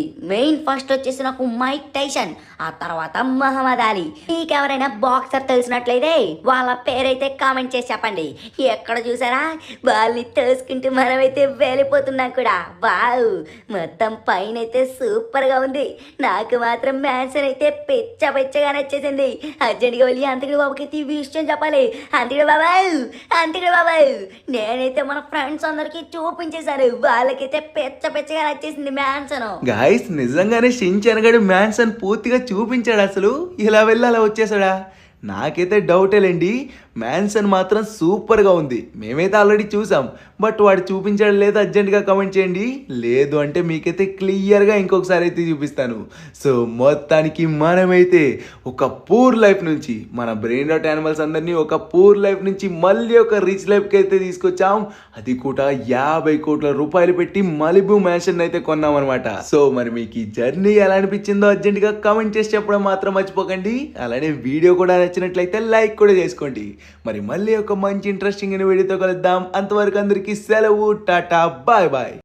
ఫస్ట్ వచ్చేసి నాకు మైక్ టైసన్, ఆ తర్వాత మహమ్మద్ అలీ. మీకెవరైనా బాక్సర్ తెలిసినట్లయితే వాళ్ళ పేరైతే కామెంట్ చేసి చెప్పండి. ఎక్కడ చూసారా, వాళ్ళని తెలుసుకుంటూ మనమైతే వెళ్ళిపోతున్నాం కూడా. వావ్, మొత్తం పైన అయితే సూపర్గా ఉంది. నాకు మాత్రం మ్యాన్సన్ అయితే పిచ్చగా నచ్చేసింది. అర్జెంట్గా వెళ్ళి అంతకుడు బాబుకి ఈ విషయం చెప్పాలి. అంతకుడు బాబాయ్, నేనైతే మన ఫ్రెండ్స్ అందరికి చూపించేశాను, వాళ్ళకైతే పిచ్చగా నచ్చేసింది మ్యాన్సన్. గాయస్, నిజంగానే షించాన్ గడు మ్యాన్సన్ పూర్తిగా చూపించాడు. అసలు ఇలా వెళ్ళి అలా వచ్చేసాడా? నాకైతే డౌటేలేండి. మ్యాన్సన్ మాత్రం సూపర్గా ఉంది. మేమైతే ఆల్రెడీ చూసాం, బట్ వాడు చూపించాడు లేదా అర్జెంట్గా కామెంట్ చేయండి. లేదు అంటే మీకైతే క్లియర్గా ఇంకొకసారి అయితే చూపిస్తాను. సో మొత్తానికి మనమైతే ఒక పూర్ లైఫ్ నుంచి, మన బ్రెయిన్ డాట్ యానిమల్స్ అందరినీ ఒక పూర్ లైఫ్ నుంచి మళ్ళీ ఒక రిచ్ లైఫ్కి అయితే తీసుకొచ్చాం. అది కూడా 50 కోట్ల రూపాయలు పెట్టి మలిబు మ్యాన్షన్ అయితే కొన్నాం అనమాట. సో మరి మీకు ఈ జర్నీ ఎలా అనిపించిందో అర్జెంట్గా కామెంట్ చేసి చెప్పడం మాత్రం మర్చిపోకండి. అలానే వీడియో కూడా నచ్చినట్లయితే లైక్ కూడా చేసుకోండి. మరి మళ్ళీ ఒక మంచి ఇంట్రెస్టింగ్ వీడియోతో కలుద్దాం. అంతవరకు అందరికీ సెలవు, టాటా, బాయ్ బాయ్.